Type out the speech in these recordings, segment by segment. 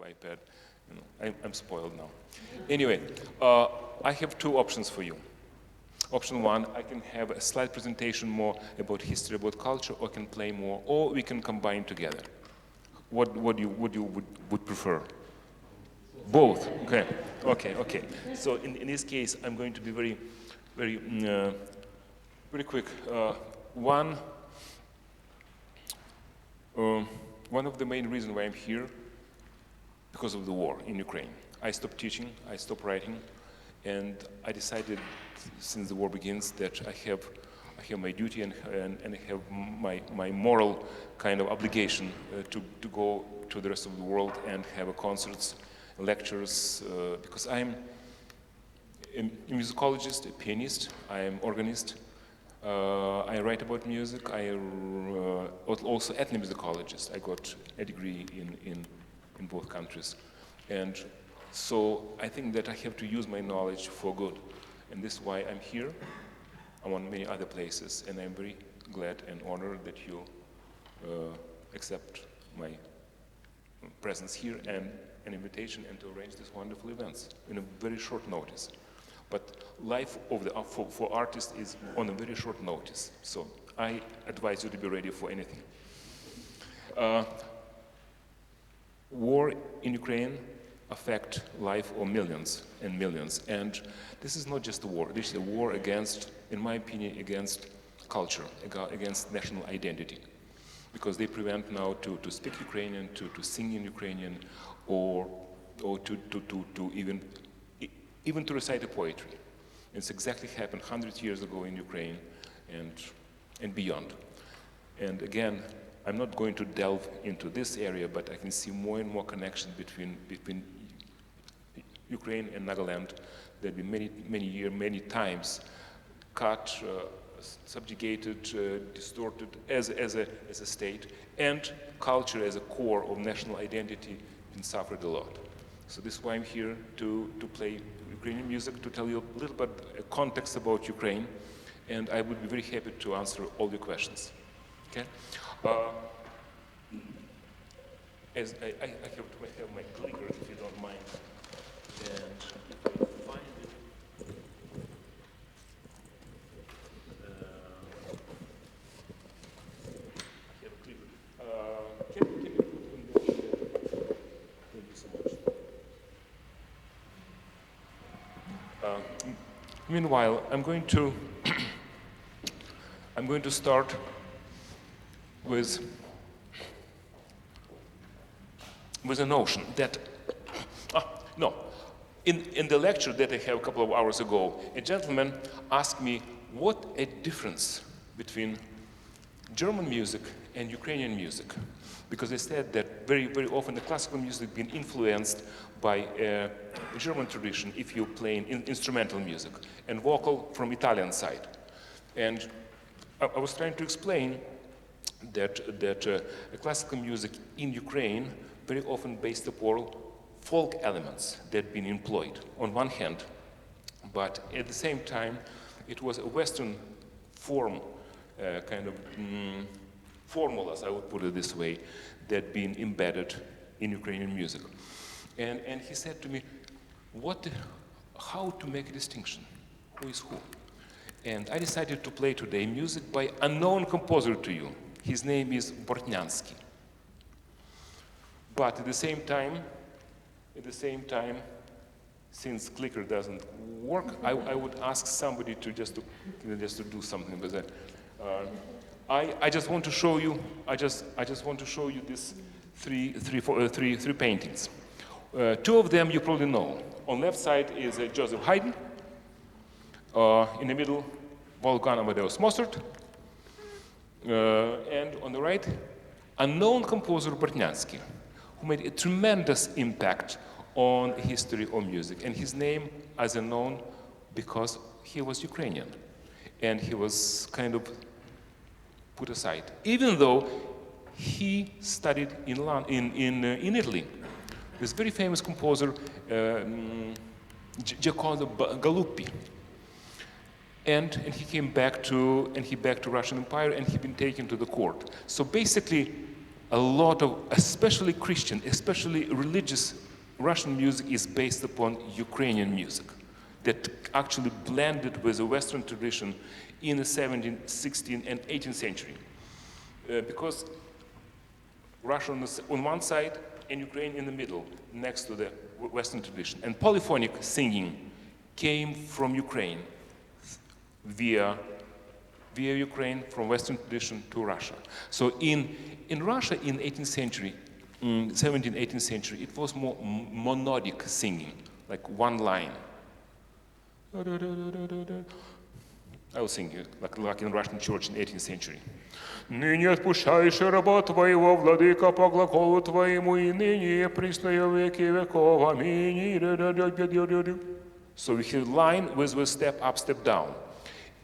iPad. You know, I'm spoiled now. Anyway, I have two options for you. Option one, I can have a slide presentation more about history, about culture, or I can play more, or we can combine together. What you would prefer? Both. Okay. Okay. So in this case, I'm going to be very quick. One of the main reasons why I'm here, because of the war in Ukraine. I stopped teaching, I stopped writing, and I decided since the war begins that I have my duty and I have my moral kind of obligation to go to the rest of the world and have concerts, lectures, because I'm a musicologist, a pianist, I'm organist, I write about music, I also ethnomusicologist. I got a degree in both countries. And so I think that I have to use my knowledge for good. And this is why I'm here, among many other places, and I'm very glad and honored that you accept my presence here and an invitation and to arrange these wonderful events in a very short notice. But life of for artists is on a very short notice, so I advise you to be ready for anything. War in Ukraine affect life of millions and millions, and this is not just a war. This is a war against, in my opinion, against culture, against national identity, because they prevent now to speak Ukrainian, to sing in Ukrainian, or to even to recite a poetry. It's exactly happened 100 years ago in Ukraine and beyond. And again, I'm not going to delve into this area, but I can see more and more connection between Ukraine and Nagaland. There'll be many times cut, subjugated, distorted as a state, and culture as a core of national identity been suffered a lot. So this is why I'm here to play Ukrainian music, to tell you a little bit context about Ukraine, and I would be very happy to answer all your questions. Okay? As I have to have my clicker, if you don't mind, and if I find it. I have a clicker. Can you put in the thank you so much. Meanwhile, I'm going to start with a notion that, in the lecture that I had a couple of hours ago, a gentleman asked me what a difference between German music and Ukrainian music, because they said that very often the classical music been influenced by a German tradition if you play instrumental music, and vocal from Italian side. And I was trying to explain that classical music in Ukraine very often based upon folk elements that have been employed on one hand, but at the same time it was a Western form, kind of formulas, I would put it this way, that been embedded in Ukrainian music. And he said to me, how to make a distinction, who is who? And I decided to play today music by unknown composer to you. His name is Bortnyansky. But at the same time, since clicker doesn't work, I would ask somebody to just to do something with that. I just want to show you. I just want to show you these three paintings. Two of them you probably know. On left side is Joseph Haydn. In the middle, Wolfgang Amadeus Mozart. And on the right, unknown composer Bortnyansky, who made a tremendous impact on the history of music. And his name is unknown because he was Ukrainian. And he was kind of put aside, even though he studied in Italy. This very famous composer, Giacomo Galuppi. And he came back to Russian Empire, and he'd been taken to the court. So basically, a lot of, especially Christian, especially religious Russian music is based upon Ukrainian music that actually blended with the Western tradition in the 17th, 16th, and 18th century. Because Russia on one side and Ukraine in the middle, next to the Western tradition. And polyphonic singing came from Ukraine via Ukraine from Western tradition to Russia. So in Russia in 18th century, 17th, 18th century, it was more monodic singing, like one line. I will sing it like in Russian church in 18th century. Ныне отпущаешь работ твоего, владыка, по глаголу твоему, и ныне пресное веки веков. Аминь. So we have line with step up, step down.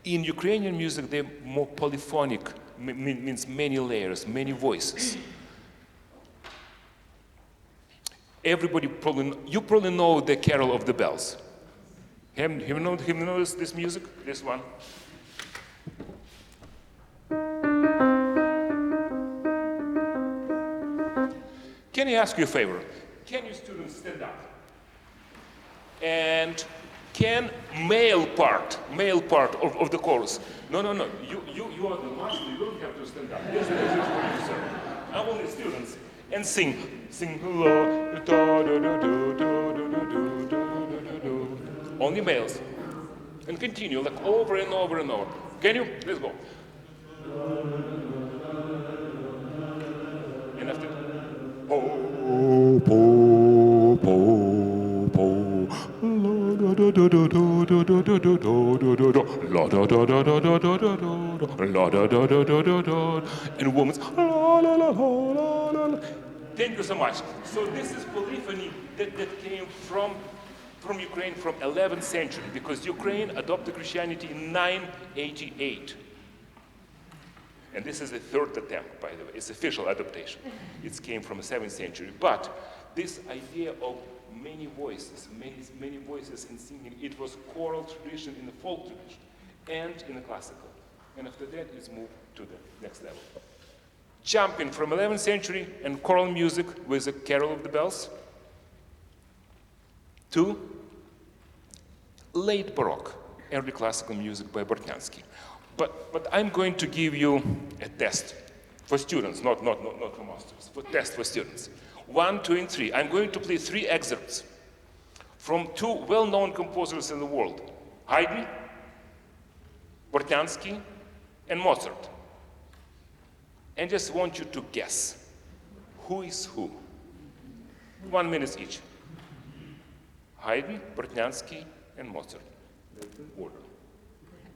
In Ukrainian music, they're more polyphonic, means many layers, many voices. Everybody you probably know the Carol of the Bells. Have you noticed this music? This one? Can I ask you a favor? Can you students stand up? And can male part of the chorus? No. You are the master. You don't have to stand up. This is for you, sir. I want the students and sing. Only males. And continue like over and over and over. Can you? Let's go. And after. Po, po, po, po. La da da da da da da da da da da. La da da da da da da da da. La da da da da da da. And women's la la la la la la. Thank you so much. So this is polyphony that came from Ukraine from 11th century, because Ukraine adopted Christianity in 988. And this is the third attempt, by the way. It's official adaptation. It came from the 7th century. But this idea of many voices in singing, it was choral tradition in the folk tradition and in the classical. And after that, it's moved to the next level. Jumping from 11th century and choral music with the Carol of the Bells to late Baroque, early classical music by Bortniansky. But I'm going to give you a test for students, not for masters, for test for students. 1, 2, and 3. I'm going to play 3 excerpts from 2 well-known composers in the world, Haydn, Bortniansky, and Mozart. And just want you to guess who is who. 1 minute each. Haydn, Bortniansky, and Mozart. Order.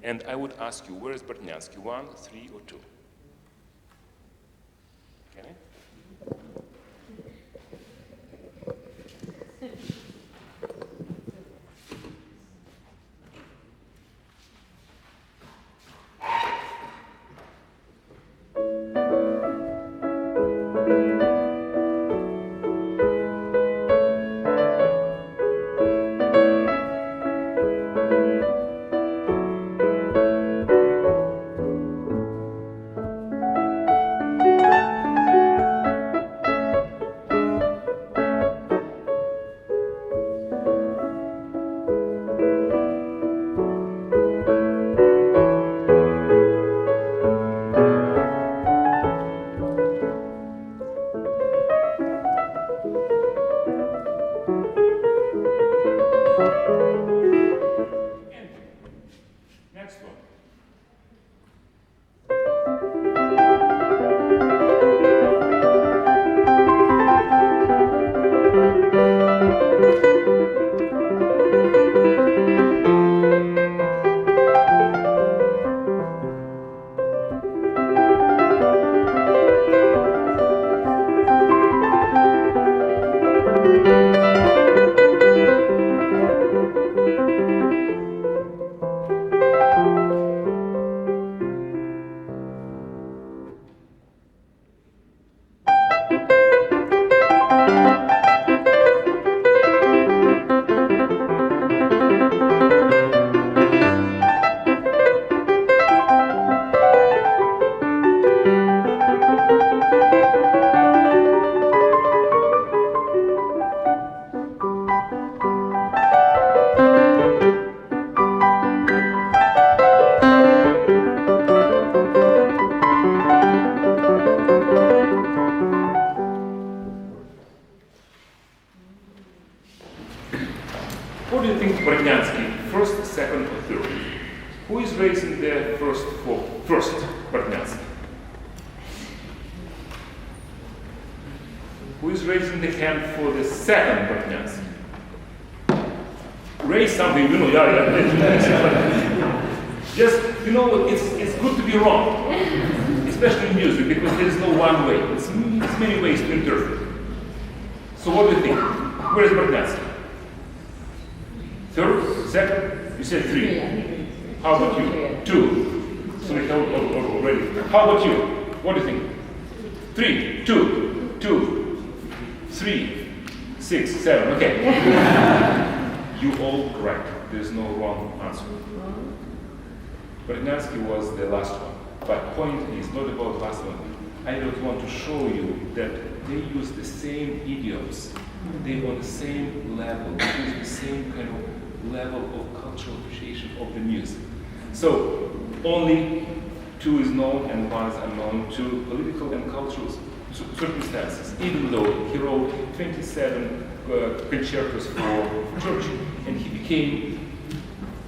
And I would ask you, where is Bortniansky? 1, 3, or 2? Can I? What do you think, Bortniansky, first, second, or third? Who is raising the first Bortniansky? Who is raising the hand for the second Bortniansky? Raise something, Just, it's good to be wrong, especially in music, because there is no one way. It's many ways to interpret. So what do you think? Where is Bortniansky? Third? Second? You said three. How about you? Two. So we have already. How about you? What do you think? 3, 2, 2, 3, 6, 7. Okay. You all correct. There's no wrong answer. Bortniansky was the last one. But point is not about the last one. I just want to show you that they use the same idioms. They on the same level. They use the same kind of level of cultural appreciation of the music. So only two is known and one is unknown to political and cultural circumstances, even though he wrote 27 concertos for church, and he became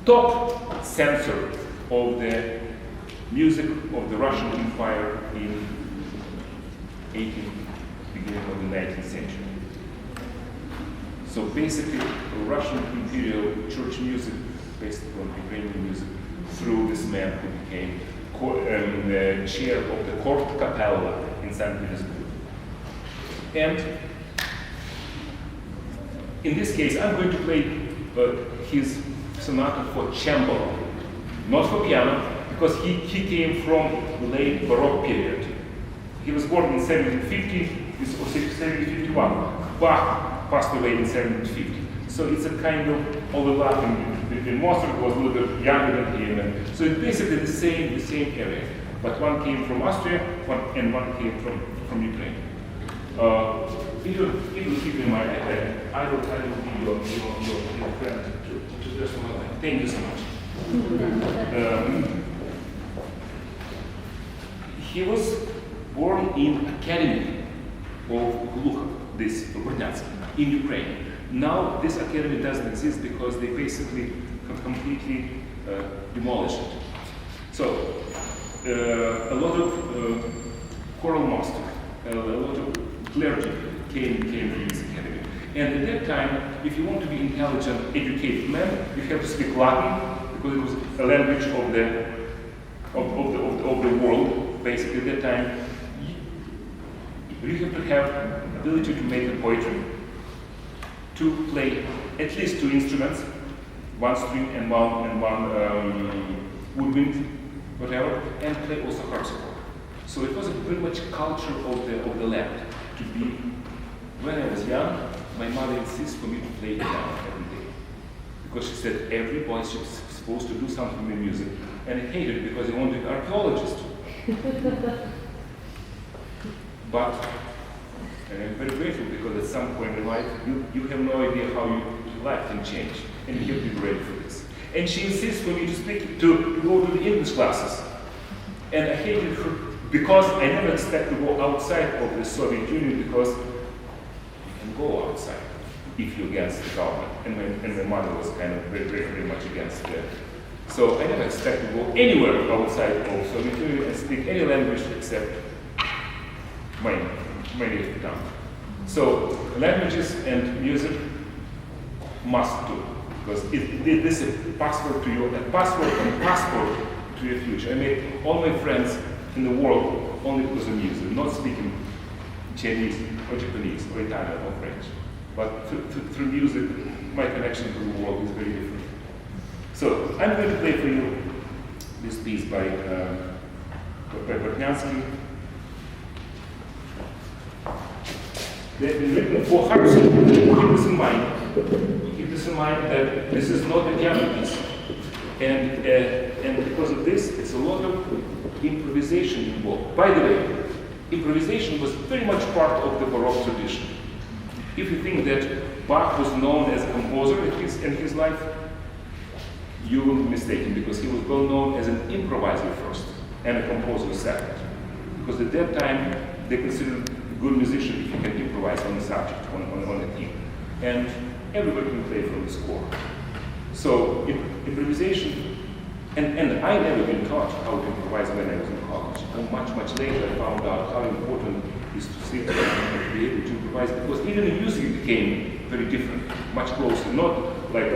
top censor of the music of the Russian Empire in beginning of the 19th century. So basically, Russian imperial church music, based on Ukrainian music, through this man who became the chair of the court capella in St. Petersburg. And in this case, I'm going to play his sonata for cembalo, not for piano, because he came from the late Baroque period. He was born in 1750 or 1751. Bach passed away in 1750. So it's a kind of overlapping between Mozart was a little bit younger than him. And so it's basically the same area. But one came from Austria and one came from Ukraine. If you keep in mind, I will be your friend to the rest of my life. Thank you so much. He was born in Academy of Glucha, this Bortniansky, in Ukraine. Now this academy doesn't exist because they basically have completely demolished it. So a lot of choral master, a lot of clergy came to this academy. And at that time, if you want to be intelligent, educated man, you have to speak Latin because it was a language of the world. Basically, at that time, you have to have ability to make a poetry, to play at least 2 instruments, 1 string and one woodwind, whatever, and play also harpsichord. So it was a very much culture of the land. To be, when I was young, my mother insisted for me to play piano every day, because she said every boy is supposed to do something with music, and I hated it because I wanted to be an archaeologist. But and I'm very grateful because at some point in life, you have no idea how your life can change, and you have to be ready for this. And she insists for me to go to the English classes. And I hated her because I never expect to go outside of the Soviet Union, because you can go outside if you're against the government. And my mother was kind of very much against that. So I never expect to go anywhere outside of Soviet Union and speak any language except my native tongue. So languages and music must do, because this is a passport to your passport to your future. I made all my friends in the world only because of music, not speaking Chinese or Japanese or Italian or French. But through music, my connection to the world is very different. So I'm going to play for you this piece by Bortniansky. They've been written for harpsichord. Keep this in mind. Keep this in mind that this is not a piano piece. And because of this, it's a lot of improvisation involved. By the way, improvisation was very much part of the Baroque tradition. If you think that Bach was known as a composer in his life, you will be mistaken, because he was well known as an improviser first and a composer second. Because at that time, they considered a good musician if you can improvise on the subject, on a theme. and everybody can play from the score. So improvisation, and I never been taught how to improvise when I was in college. And much later I found out how important it is to sit and to be able to improvise, because even the music became very different, much closer, not like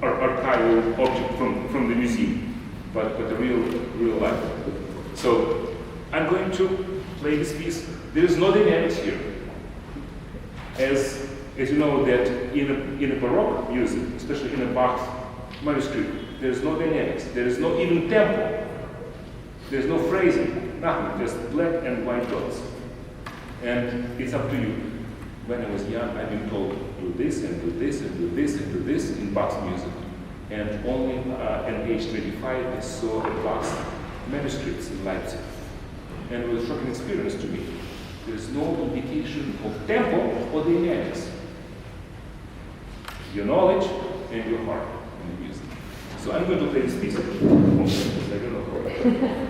archival object from the museum, but a real life. So I'm going to play this piece. There is no dynamics here. As you know that in a Baroque music, especially in a Bach manuscript, there is no dynamics. There is no even tempo. There is no phrasing, nothing, just black and white dots. And it's up to you. When I was young, I've been told, do this and do this and do this and do this in Bach's music. And only at age 25, I saw Bach's manuscripts in Leipzig. And it was a shocking experience to me. There is no indication of tempo or dynamics. Your knowledge and your heart in the music. So I'm going to play this piece. I don't know.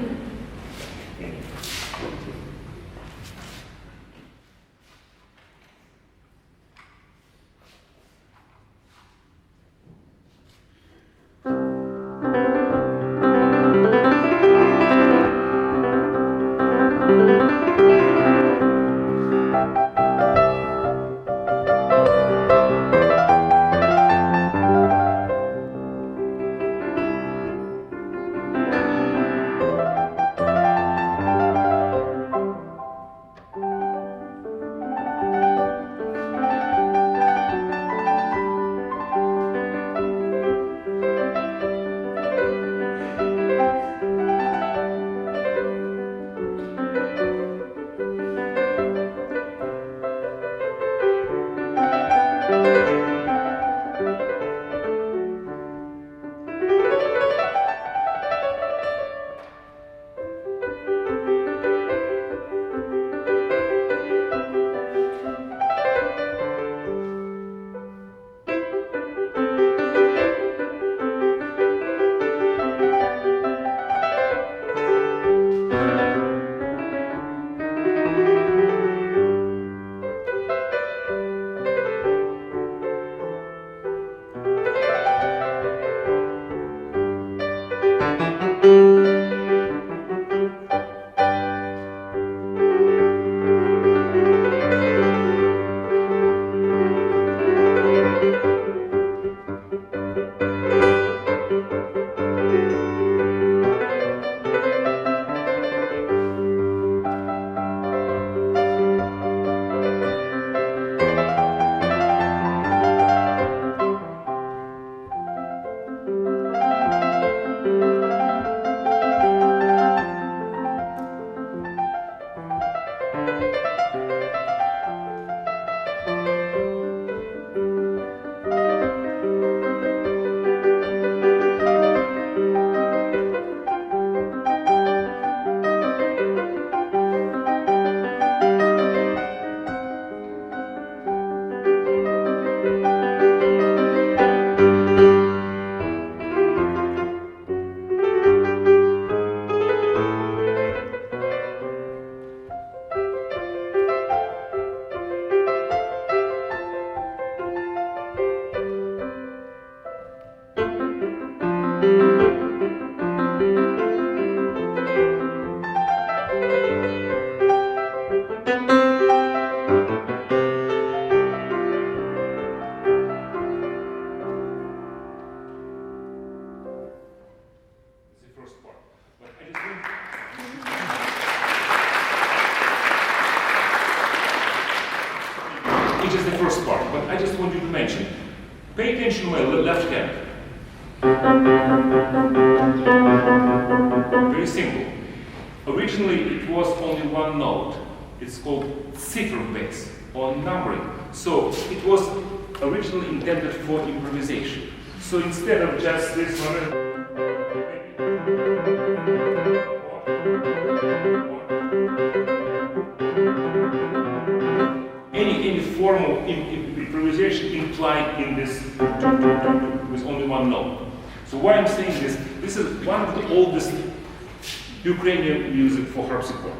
It is the first part, but I just want you to mention, pay attention to my left hand. Very simple. Originally, it was only one note. It's called Ziffernbass, or numbering. So it was originally intended for improvisation. So instead of just this one, any formal improvisation implied in this with only one note. So why I'm saying this is one of the oldest Ukrainian music for harpsichord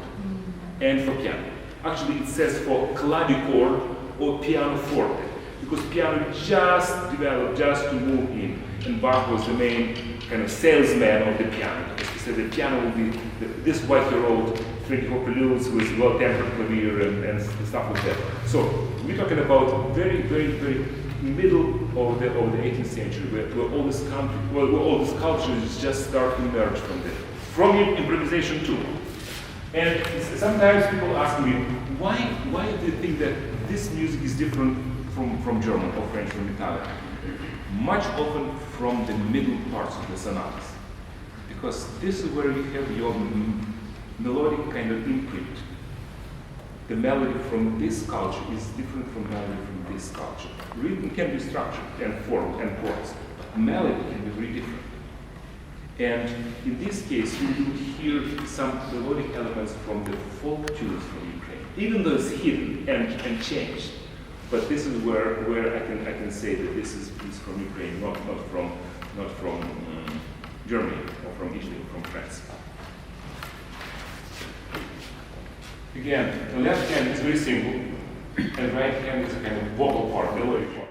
and for piano. Actually, it says for clavichord or pianoforte. because piano just developed just to move in, and Bach was the main kind of salesman of the piano. Because he said the piano will be this is why he wrote 24 preludes with well-tempered clavier and stuff like that. So we're talking about very, very, very middle of the 18th century, where all this culture is just start to emerge from improvisation too. And sometimes people ask me, why do you think that this music is different from German or French or Italian? Much often from the middle parts of the sonatas, because this is where you have your melodic kind of imprint. The melody from this culture is different from melody from this culture. Rhythm can be structured and formed and chords, but melody can be very different. And in this case, you will hear some melodic elements from the folk tunes from Ukraine, even though it's hidden and changed. But this is where I can say that this is from Ukraine, not from Germany or from Italy or from France. Again, the left hand is very simple, and right hand is a kind of vocal part, melodic part.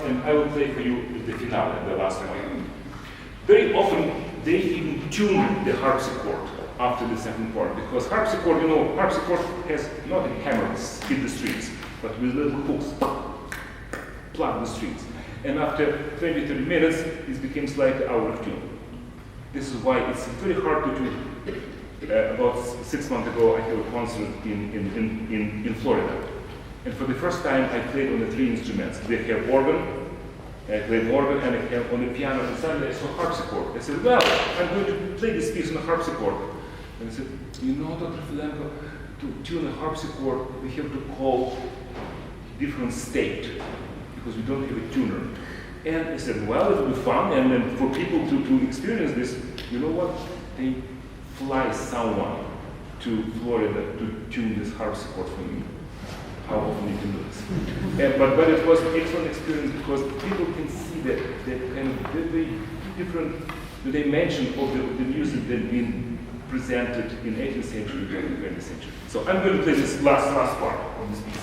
And I will play for you the finale, the last one. Very often they even tune the harpsichord after the second part, because harpsichord, harpsichord has not a hammer hit the strings, but with little hooks plug the strings. And after 20-30 minutes, it becomes like out of tune. This is why it's very hard to tune. About 6 months ago, I had a concert in Florida. And for the first time, I played on the 3 instruments. They have organ, I played organ, and I have on the piano, and suddenly I saw harpsichord. I said, well, I'm going to play this piece on the harpsichord. And I said, Dr. Filenko, to tune a harpsichord, we have to call different state, because we don't have a tuner. And I said, well, it will be fun, and then for people to experience this, you know what? They fly someone to Florida to tune this harpsichord for me. How often you can do this. But it was an excellent experience, because people can see that kind of very different dimension of the music that been presented in 18th century and 20th century. So I'm going to play this last part of this piece.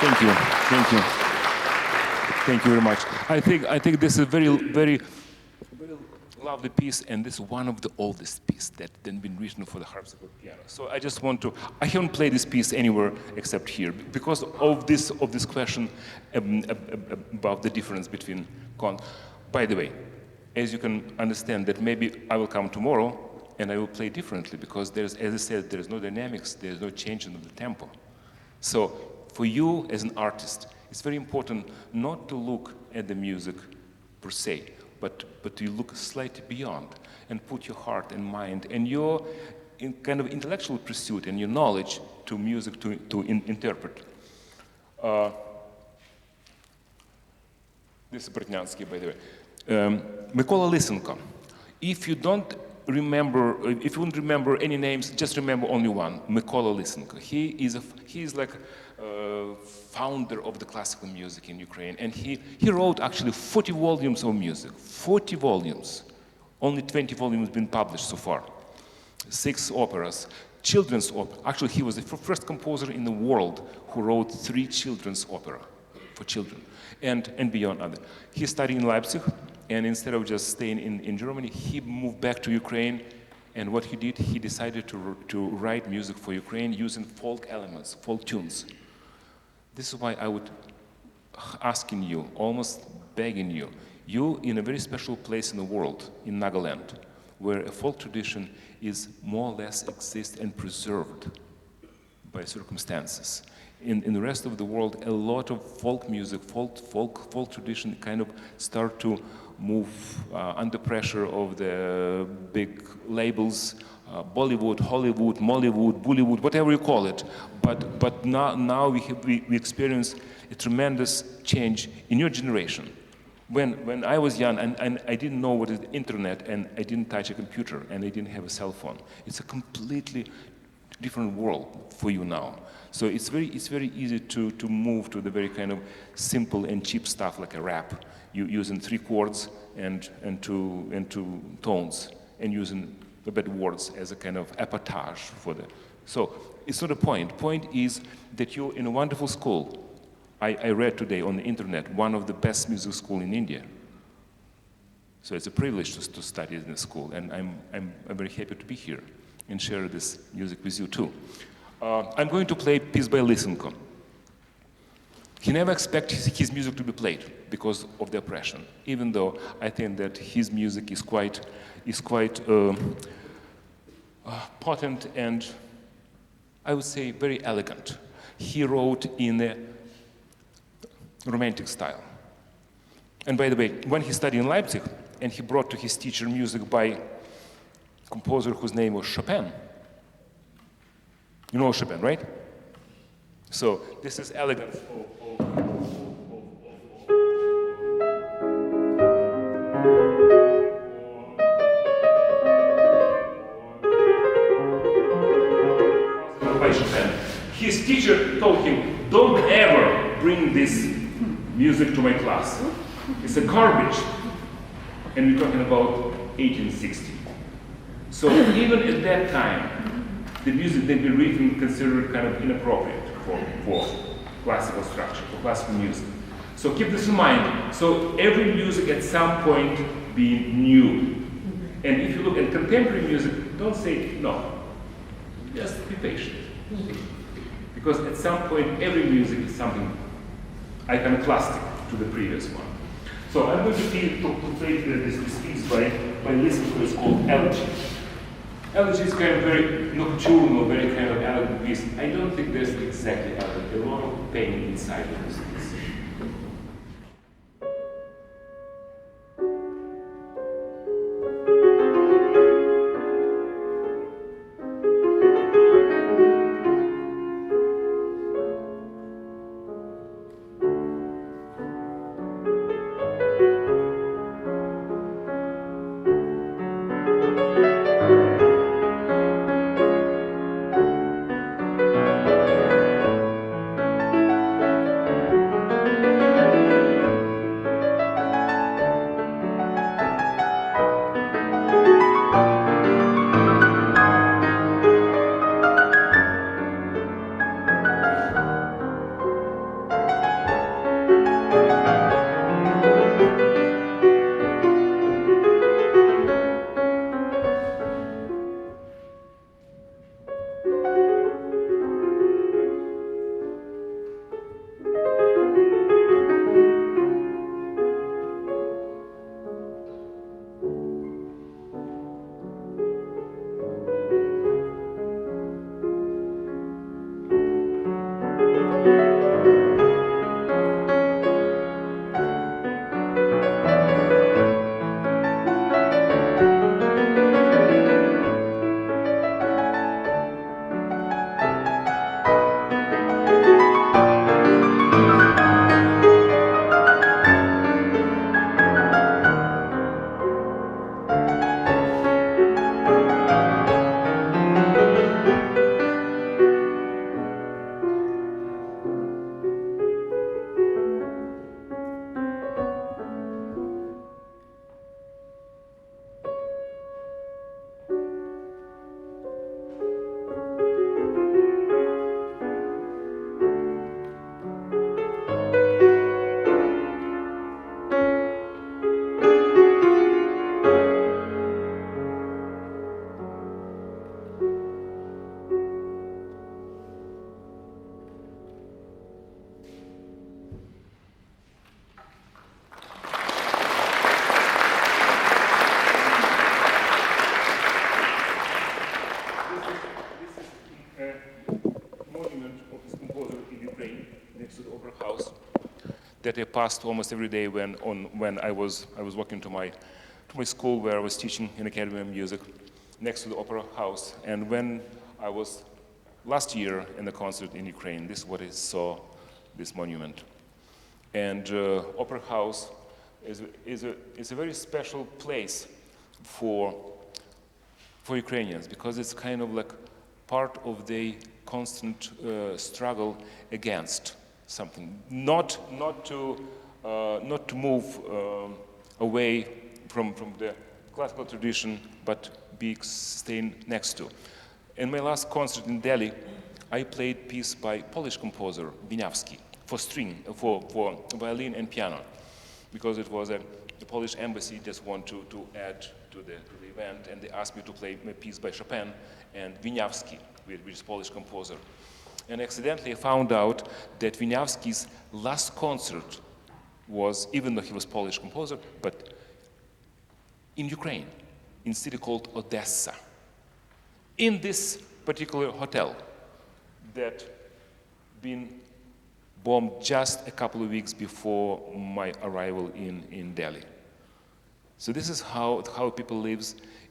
Thank you. Thank you. Thank you very much. I think this is a very lovely piece, and this is one of the oldest pieces that then been written for the harpsichord piano. So I just want to. I haven't played this piece anywhere except here because of this question about the difference between con. By the way, as you can understand, that maybe I will come tomorrow and I will play differently because there's, as I said, there's no dynamics, there's no change in the tempo. So for you as an artist, it's very important not to look at the music per se, but to look slightly beyond and put your heart and mind and your kind of intellectual pursuit and your knowledge to music to interpret. This is Bortnyansky, by the way. Mykola Lysenko. If you don't remember any names, just remember only one, Mykola Lysenko. He is like founder of the classical music in Ukraine, and he wrote actually 40 volumes of music, 40 volumes. Only 20 volumes been published so far. 6 operas, children's opera. Actually, he was the first composer in the world who wrote 3 children's opera for children, and beyond other. He studied in Leipzig, and instead of just staying in Germany, he moved back to Ukraine. And what he did, he decided to write music for Ukraine using folk elements, folk tunes. This is why I would asking you, almost begging you, you in a very special place in the world, in Nagaland, where a folk tradition is more or less exists and preserved by circumstances. In the rest of the world, a lot of folk music, folk tradition kind of start to move under pressure of the big labels, Bollywood, Hollywood, Mollywood, Bollywood, whatever you call it. But now we experience a tremendous change in your generation. When I was young and I didn't know what is the internet and I didn't touch a computer and I didn't have a cell phone, it's a completely different world for you now. So it's very easy to move to the very kind of simple and cheap stuff like a rap, using 3 chords and two tones and using the bad words as a kind of appetite for the. So it's not a point. Point is that you're in a wonderful school. I read today on the internet one of the best music school in India. So it's a privilege to study in the school, and I'm very happy to be here and share this music with you too. I'm going to play a piece by Lysenko. He never expected his music to be played because of the oppression, even though I think that his music is quite potent and I would say very elegant. He wrote in a romantic style. And by the way, when he studied in Leipzig and he brought to his teacher music by a composer whose name was Chopin. You know Chopin, right? So this is elegance by Chopin. His teacher told him, don't ever bring this music to my class. It's a garbage. And we're talking about 1860. So even at that time, the music that we written considered kind of inappropriate for classical structure, for classical music. So keep this in mind. So every music at some point being new. And if you look at contemporary music, don't say no. Just be patient. Because at some point, every music is something iconoclastic to the previous one. So I'm going to play this piece by Lysenko. It's called Elegy. Elegy is kind of very nocturnal, very kind of elegant piece. I don't think there's exactly elegant. A lot of pain inside of this piece. that I passed almost every day when I was walking to my school where I was teaching in Academy of Music next to the Opera House. And when I was last year in the concert in Ukraine, this is what I saw, this monument. And Opera House is a very special place for Ukrainians because it's kind of like part of the constant struggle against something, not to move away from the classical tradition, but staying next to. In my last concert in Delhi, I played piece by Polish composer Wieniawski for string, for violin and piano, because it was the Polish embassy just want to add to the event, and they asked me to play a piece by Chopin and Wieniawski, which is Polish composer. And accidentally I found out that Wieniawski's last concert was, even though he was Polish composer, but in Ukraine, in a city called Odessa, in this particular hotel that been bombed just a couple of weeks before my arrival in Delhi. So this is how people live,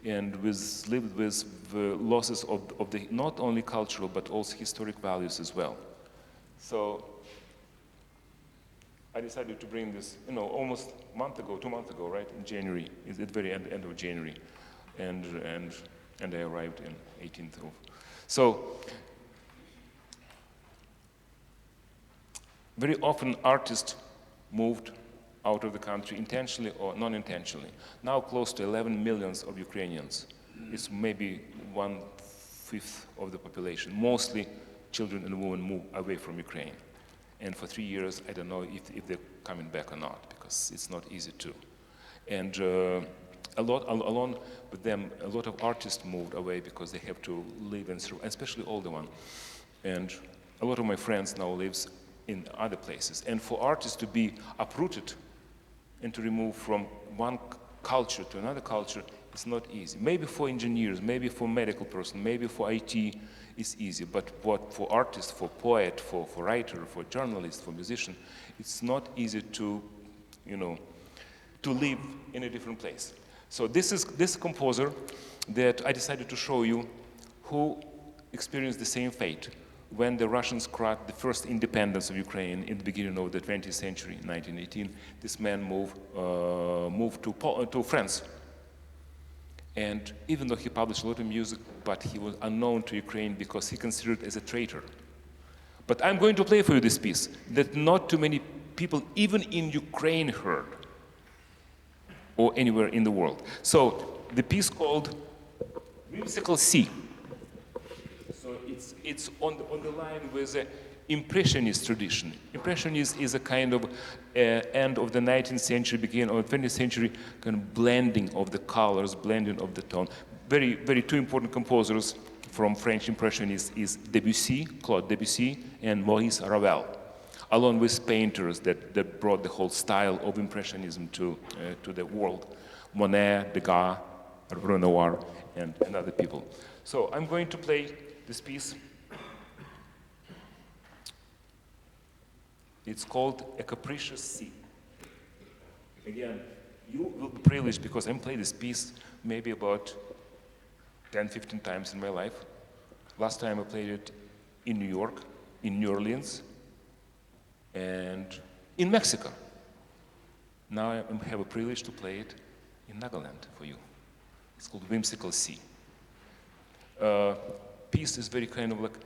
and lived with the losses of the not only cultural but also historic values as well. So I decided to bring this, almost a month ago, 2 months ago, right, in January, at the very end of January, and I arrived in 18th of. So very often artists moved out of the country intentionally or non-intentionally. Now close to 11 million of Ukrainians. It's maybe 1/5 of the population. Mostly children and women move away from Ukraine. And for 3 years, I don't know if they're coming back or not, because it's not easy to. And along with them, a lot of artists moved away because they have to live and survive, especially older ones. And a lot of my friends now lives in other places. And for artists to be uprooted and to remove from one culture to another culture, it's not easy. Maybe for engineers, maybe for medical person, maybe for IT, it's easy. But what for artists, for poet, for writer, for journalist, for musician, it's not easy to live in a different place. So this is this composer that I decided to show you, who experienced the same fate when the Russians cracked the first independence of Ukraine in the beginning of the 20th century, 1918. This man moved to France. And even though he published a lot of music, but he was unknown to Ukraine because he considered as a traitor. But I'm going to play for you this piece that not too many people, even in Ukraine, heard, or anywhere in the world. So the piece called Whimsical Sea. So it's on the line with the Impressionist tradition. Impressionist is a kind of end of the 19th century, beginning of the 20th century, kind of blending of the colors, blending of the tone. Very, very two important composers from French Impressionists is Debussy, Claude Debussy, and Maurice Ravel, along with painters that brought the whole style of Impressionism to the world. Monet, Degas, Renoir, and other people. So I'm going to play this piece. It's called A Capricious Sea. Again, you will be privileged because I'm playing this piece maybe about 10, 15 times in my life. Last time I played it in New York, in New Orleans, and in Mexico. Now I have a privilege to play it in Nagaland for you. It's called Whimsical Sea. Piece is very kind of like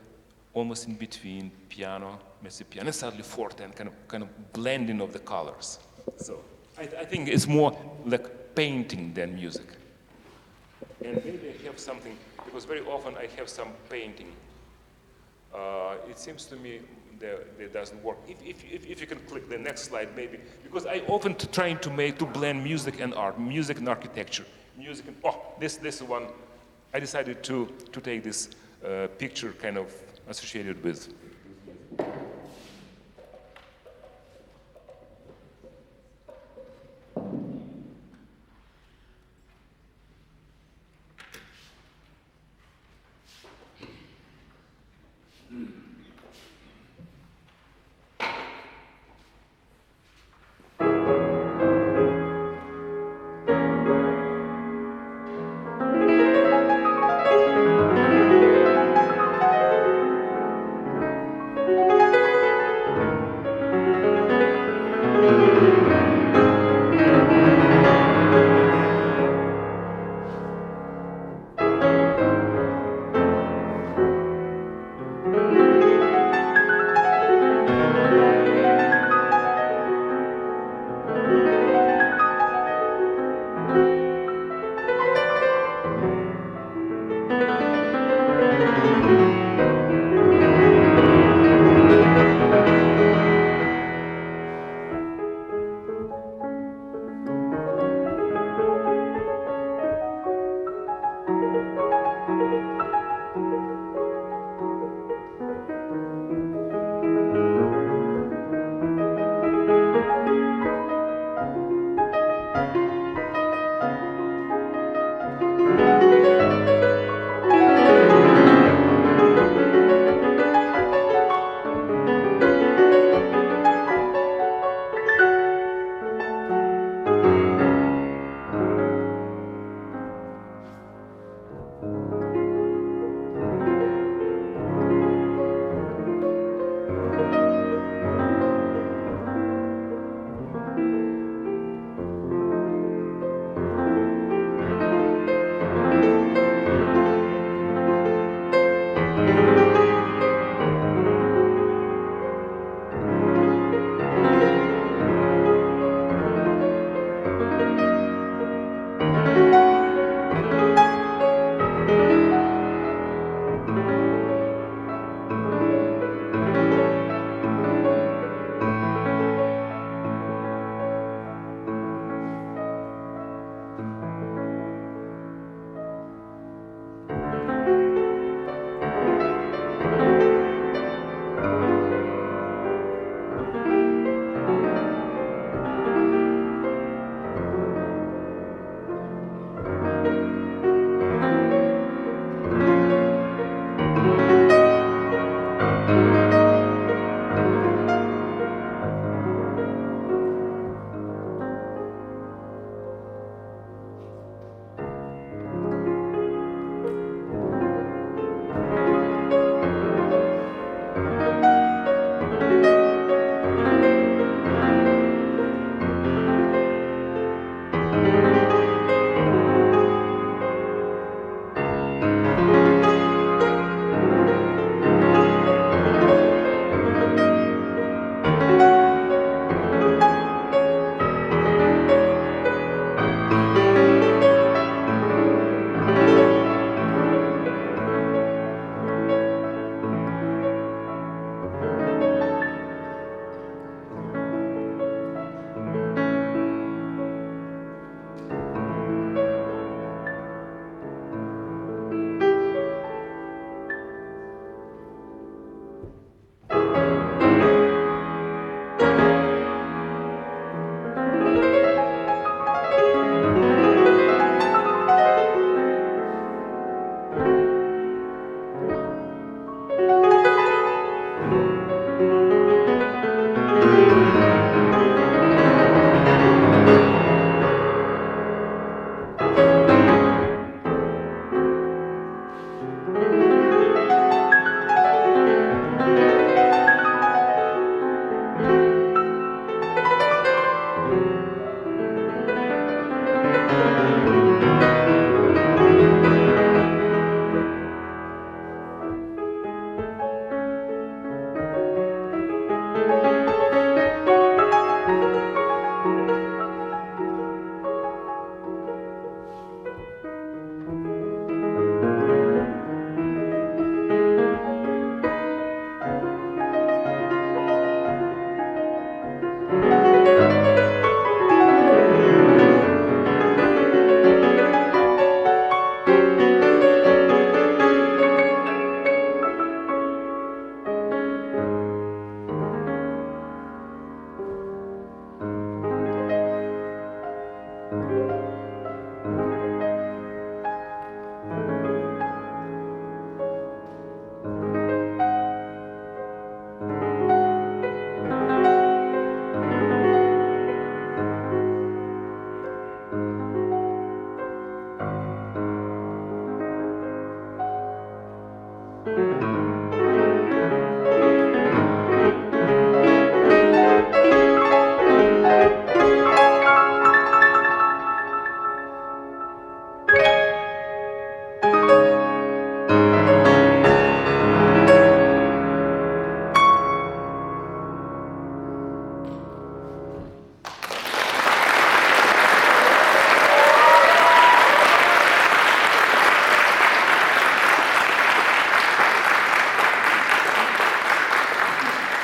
almost in between piano, mezzo piano, and slightly forte, and kind of blending of the colors. So I think it's more like painting than music. And maybe I have something, because very often I have some painting. It seems to me that doesn't work. If you can click the next slide, maybe, because I often trying to blend music and art, music and architecture, music and this one. I decided to take this picture kind of associated with.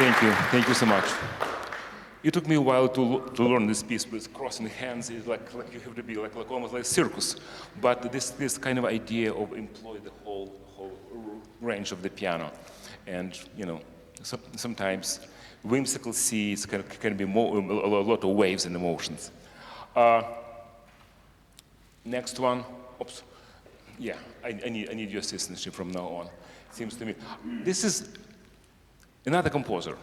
Thank you. Thank you so much. It took me a while to learn this piece with crossing hands. It's like you have to be like almost like circus. But this kind of idea of employ the whole range of the piano, and sometimes whimsical seas can be a lot of waves and emotions. Next one. Oops. Yeah, I need your assistance from now on. It seems to me this is another composer.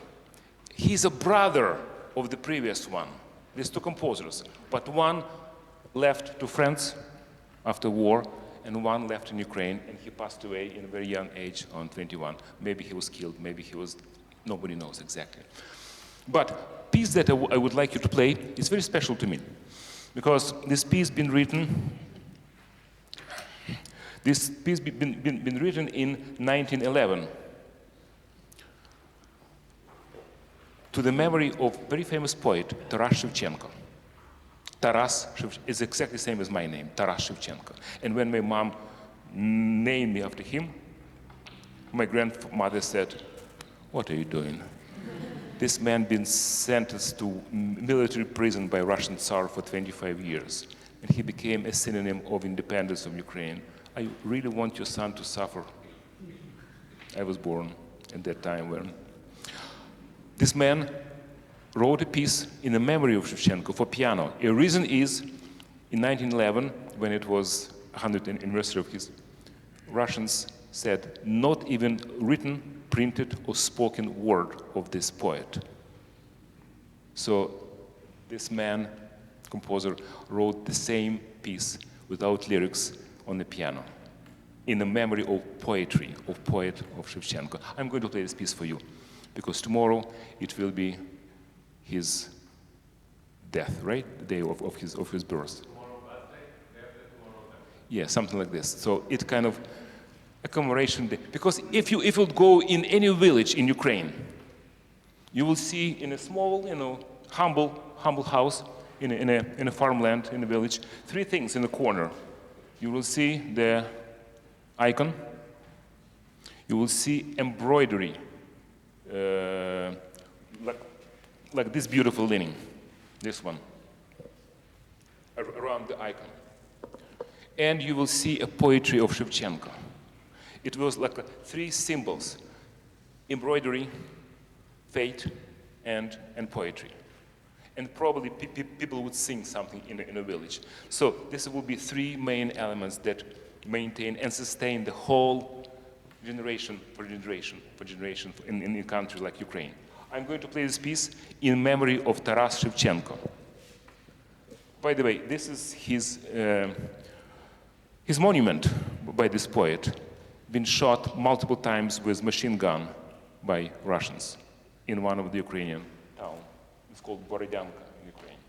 He's a brother of the previous one. These two composers, but one left to France after war, and one left in Ukraine, and he passed away in a very young age on 21. Maybe he was killed, maybe he was, nobody knows exactly. But piece that I would like you to play is very special to me, because this piece been written in 1911 to the memory of very famous poet Taras Shevchenko. Taras is exactly the same as my name, Taras Shevchenko. And when my mom named me after him, my grandmother said, "What are you doing?" This man been sentenced to military prison by Russian Tsar for 25 years, and he became a synonym of independence of Ukraine. I really want your son to suffer. I was born at that time when this man wrote a piece in the memory of Shevchenko for piano. A reason is, in 1911, when it was 100th anniversary of his, Russians said not even written, printed, or spoken word of this poet. So this man, composer, wrote the same piece without lyrics on the piano, in the memory of poetry, of poet of Shevchenko. I'm going to play this piece for you, because tomorrow it will be his death, right? The day of his birth. Tomorrow birthday, day after tomorrow death. Yeah, something like this. So it kind of a commemoration day. Because if you would go in any village in Ukraine, you will see in a small, humble house in a farmland in a village, three things in the corner. You will see the icon. You will see embroidery, like this beautiful linen, this one, around the icon. And you will see a poetry of Shevchenko. It was like three symbols: embroidery, fate, and poetry. And probably people would sing something in a village. So this will be three main elements that maintain and sustain the whole generation for generation in a country like Ukraine. I'm going to play this piece in memory of Taras Shevchenko. By the way, this is his monument by this poet, been shot multiple times with machine gun by Russians in one of the Ukrainian towns. It's called Borodyanka in Ukraine.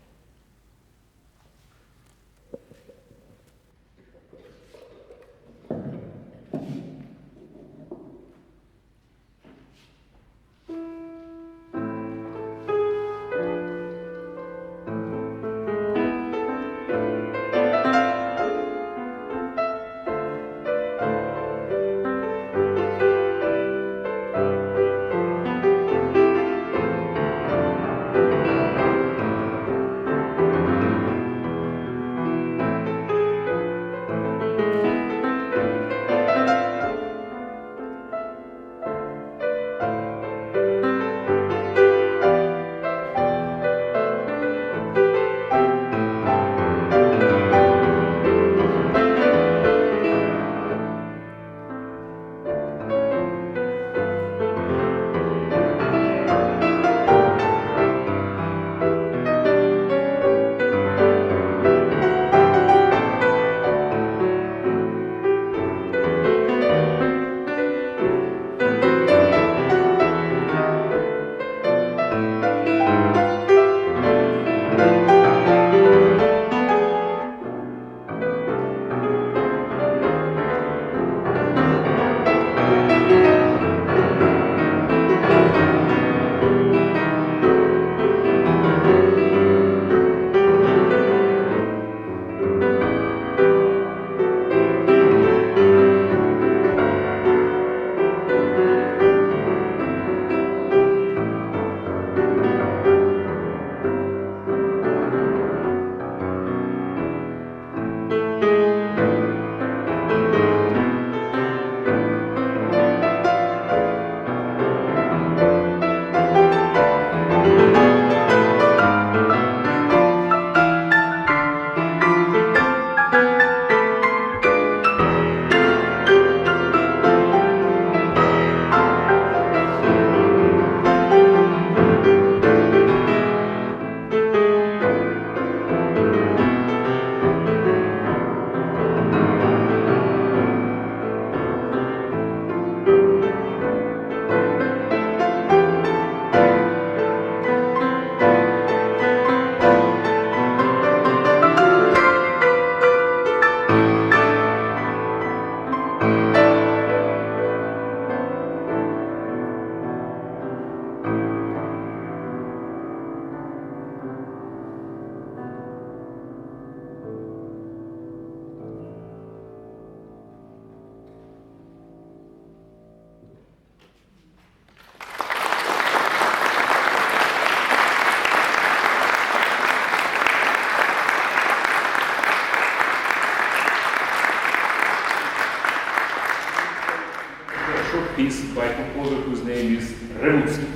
name is Revutsky.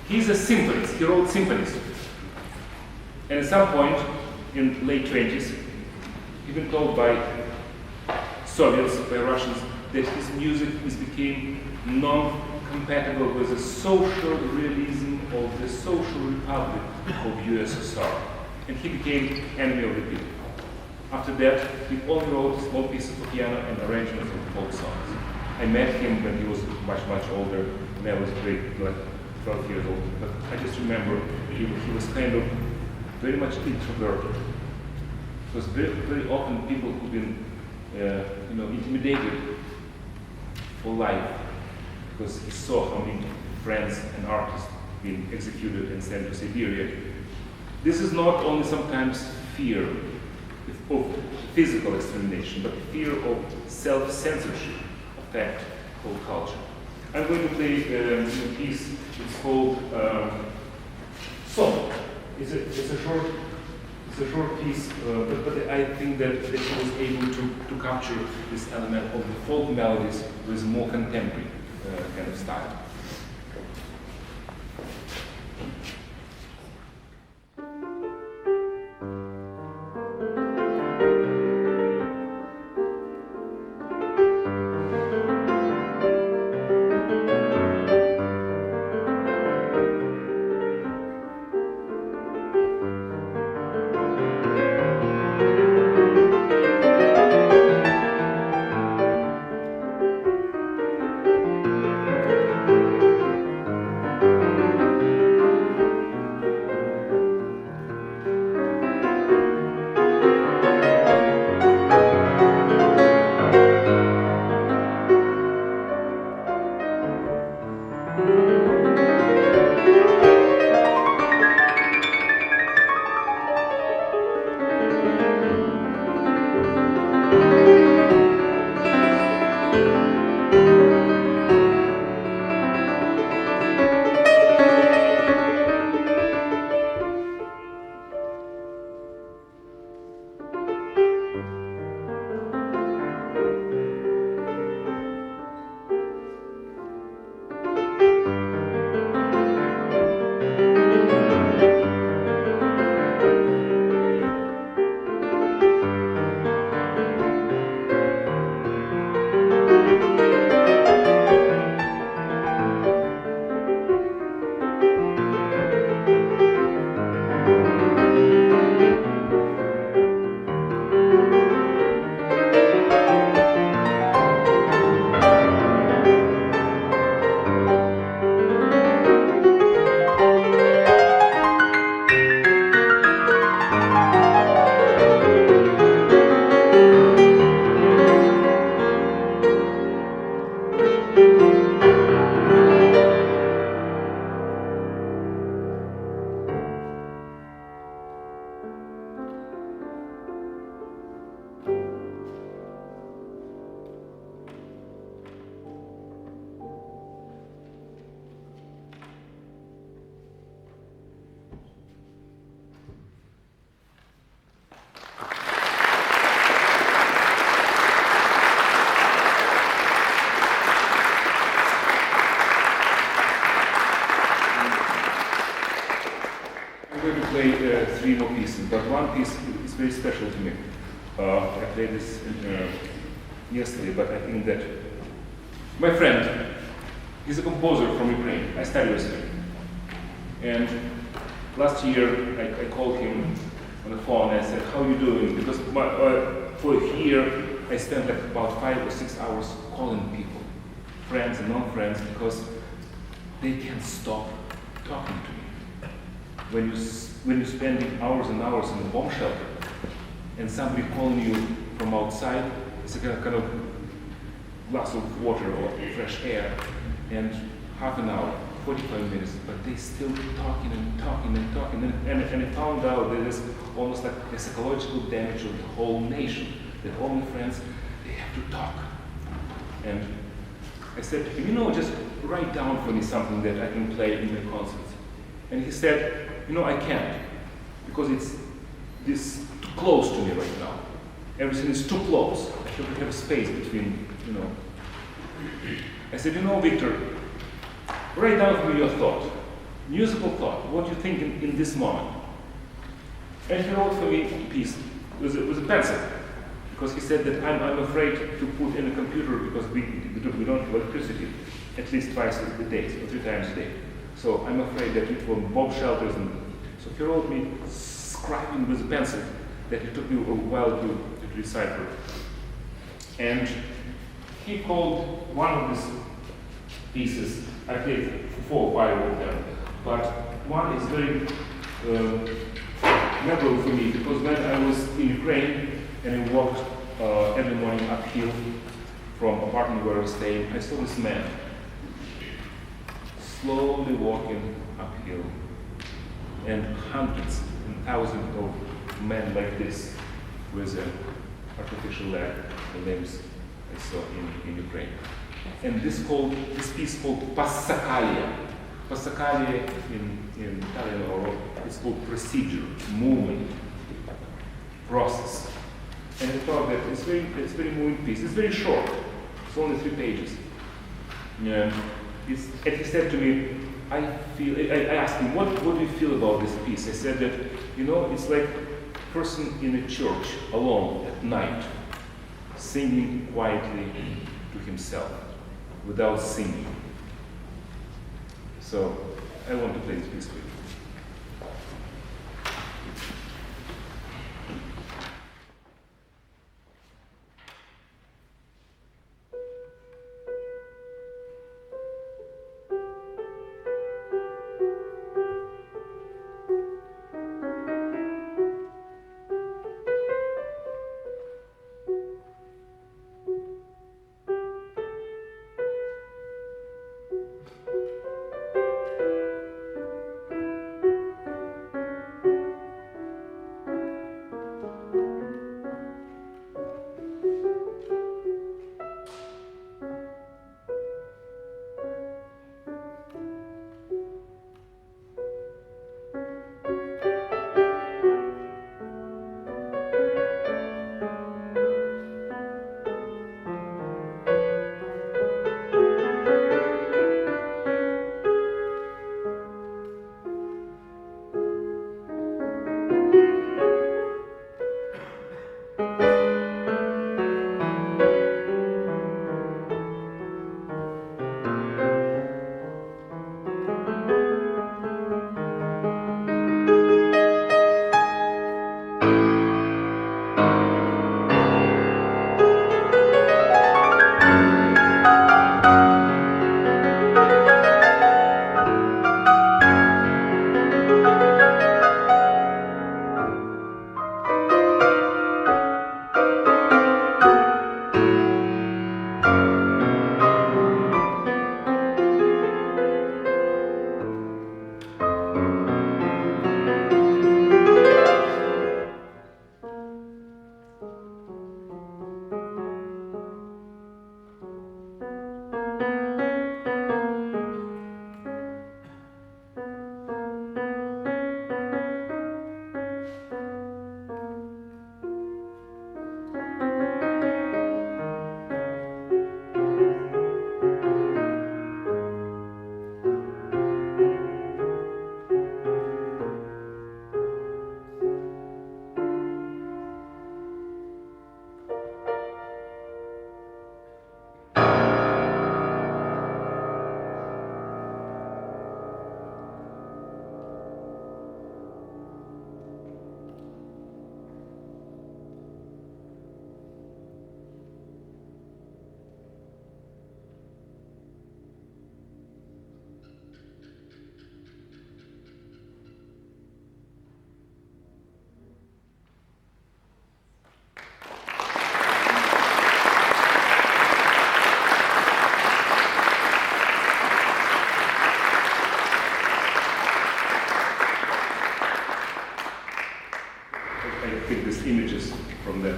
He's a symphonist. He wrote symphonies. And at some point, in late 20s, he's been told by Soviets, by Russians, that his music became non-compatible with the social realism of the social republic of USSR. And he became enemy of the people. After that, he only wrote small pieces for piano and arrangements of folk songs. I met him when he was much, much older, when I was like 12 years old. But I just remember he was kind of very much introverted. Because very often people who've been intimidated for life because he saw how many friends and artists being executed and sent to Siberia. This is not only sometimes fear of physical extermination, but fear of self-censorship affect whole culture. I'm going to play a piece. It's called Song. It's a short piece, but I think that he was able to capture this element of the folk melodies with more contemporary kind of style. Three more pieces, but one piece is very special to me. I played this yesterday, but I think that my friend, he's a composer from Ukraine. I studied with him. And last year, I called him on the phone and I said, how are you doing? Because for a year, I spent like about 5 or 6 hours calling people, friends and non-friends, because they can't stop talking to me. When you're spending hours and hours in a bomb shelter, and somebody calling you from outside, it's a kind of glass of water or fresh air, and half an hour, 45 minutes, but they still talking and talking and talking, and I found out that there's almost like a psychological damage of the whole nation, that all my friends, they have to talk. And I said, just write down for me something that I can play in the concerts. And he said, I can't, because it's this too close to me right now. Everything is too close. I have a space between, I said, Victor, Write down for me your thought, musical thought, what you think in this moment. And he wrote for me a piece with a pencil, because he said that I'm afraid to put in a computer because we don't have electricity at least twice a day, or 3 times a day. So I'm afraid that it will bomb shelters. And so he wrote me scribing with a pencil that it took me a while to decipher. And he called one of these pieces, I played 4 or 5 of them, but one is very memorable for me because when I was in Ukraine and I walked every morning uphill from apartment where I was staying, I saw this man slowly walking uphill, and hundreds and thousands of men like this with an artificial leg, the limbs I saw in Ukraine. And this piece called Passacaglia. Passacaglia in Italian, or it's called procedure, movement, process. And I thought that it's very moving piece. It's very short. It's only 3 pages. And he said to me, I asked him, what do you feel about this piece? I said that, it's like a person in a church alone at night, singing quietly to himself without singing. So I want to play this piece with you. Images from the,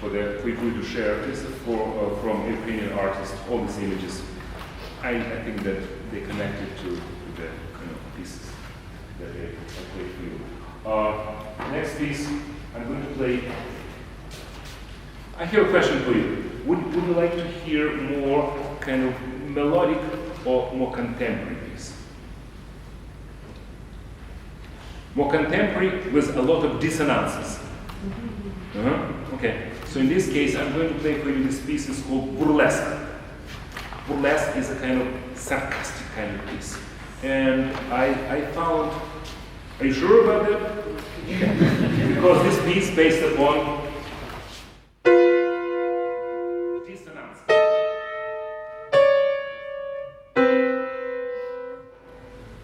for you to share. This is from Ukrainian artists, all these images. I think that they connected to the pieces that I played for you. Next piece, I'm going to play. I have a question for you. Would you like to hear more kind of melodic or more contemporary piece? More contemporary with a lot of dissonances. Okay, so in this case, I'm going to play for you this piece. It's called Burlesque. Burlesque is a kind of sarcastic kind of piece. And I found, are you sure about that? Because this piece based upon dissonance.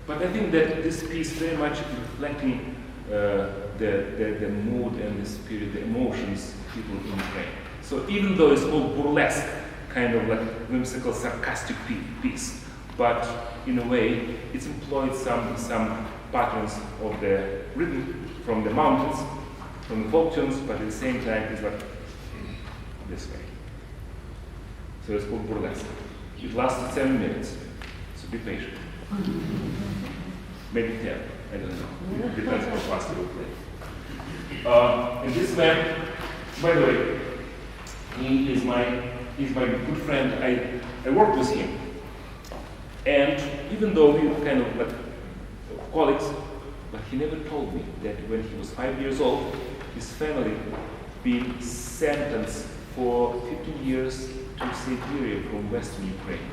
But I think that this piece very much reflecting the mood and the spirit, the emotions people in Ukraine. So even though it's called burlesque, kind of like whimsical, sarcastic piece, but in a way it's employed some patterns of the rhythm from the mountains, from the folk tunes, but at the same time it's like this way. So it's called burlesque. It lasted 7 minutes, so be patient. Maybe 10, I don't know. It depends how fast you will play. And this man, by the way, he's my good friend. I worked with him. And even though we were kind of like colleagues, but he never told me that when he was 5 years old, his family been sentenced for 15 years to Siberia from Western Ukraine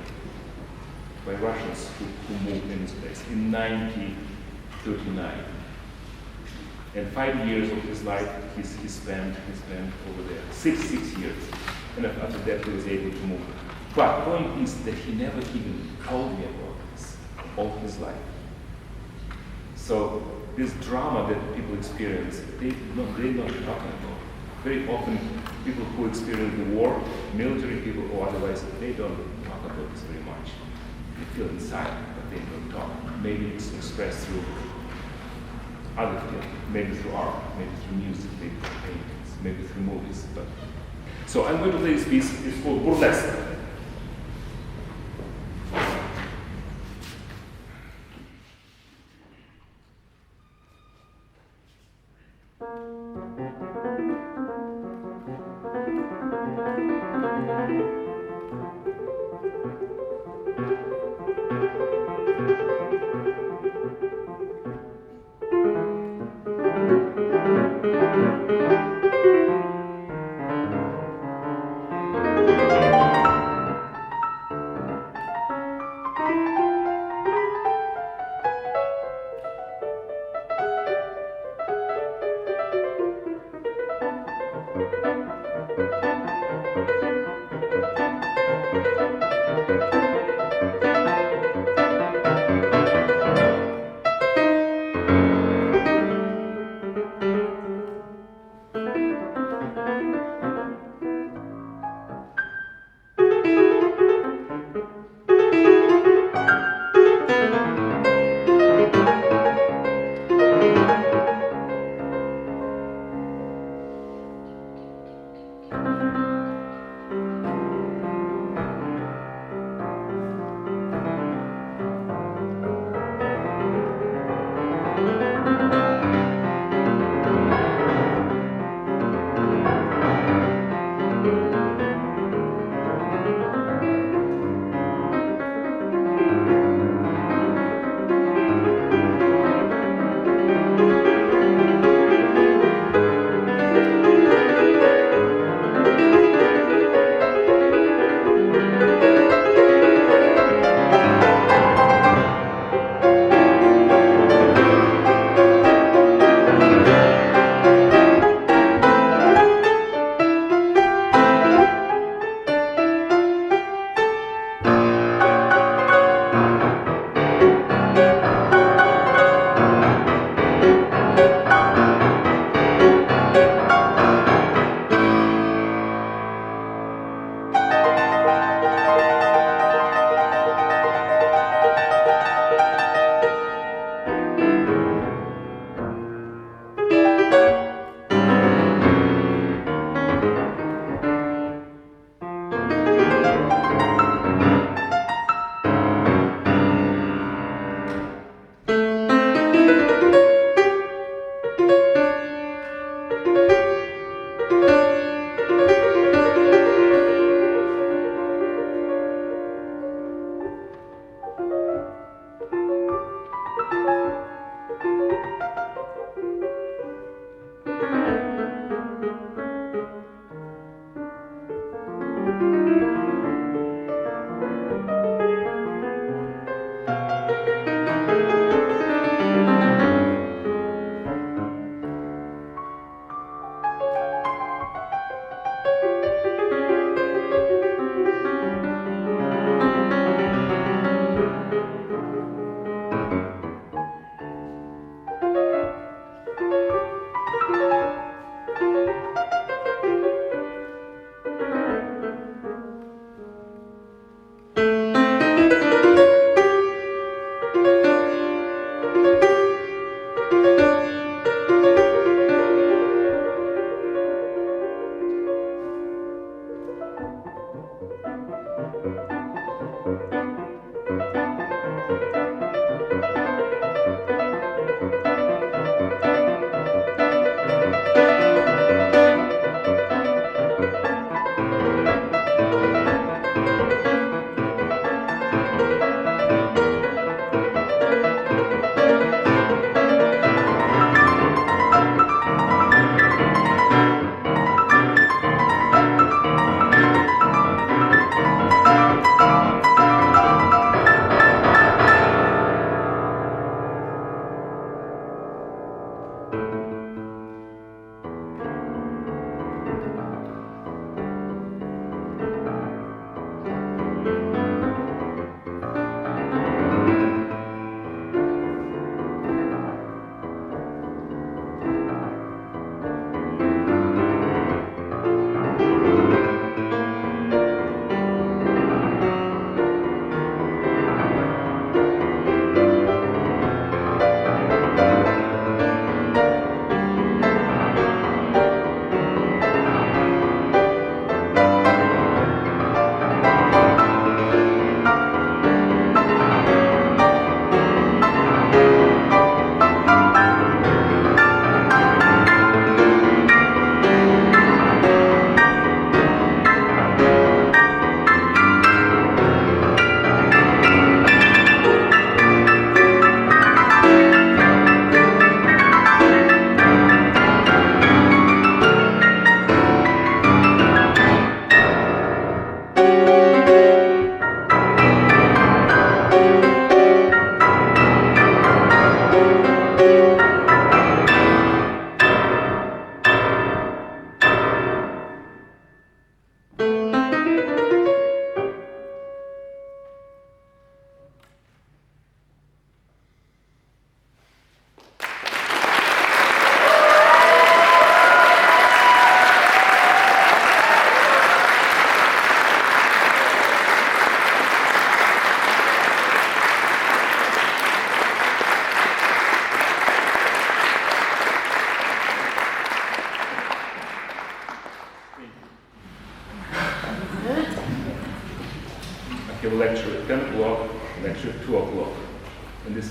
by Russians who moved in this place in 1939. And 5 years of his life he spent over there. Six years. And after that he was able to move. But the point is that he never even told me about this all his life. So this drama that people experience, they're not talking about. Very often people who experience the war, military people or otherwise, they don't talk about this very much. They feel inside, but they don't talk. Maybe it's expressed through other fields, maybe through art, maybe through music, maybe through paintings, maybe through movies. But so I'm going to play this piece. It's called Burlesque.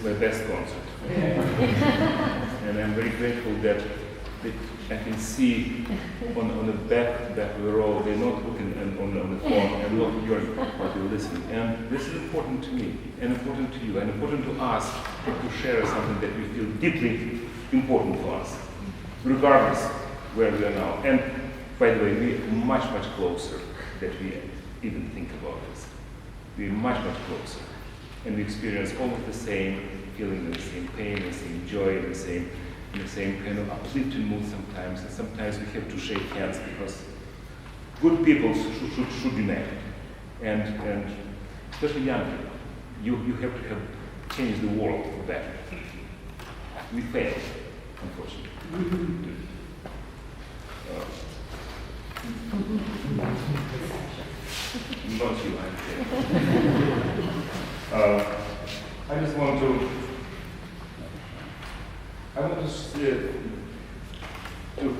is my best concert. And I'm very grateful that I can see on the back of the row, they're not looking on the phone and look what you're listening. And this is important to me, and important to you, and important to us to share something that we feel deeply important for us, regardless where we are now. And by the way, we're much closer than we even think about this. We're much closer. And we experience almost the same feeling, the same pain, the same joy, the same kind of uplifting mood sometimes. And sometimes we have to shake hands because good people should unite. And especially young people, you have to have changed the world for better. We failed, unfortunately. Not you, I'm I just want to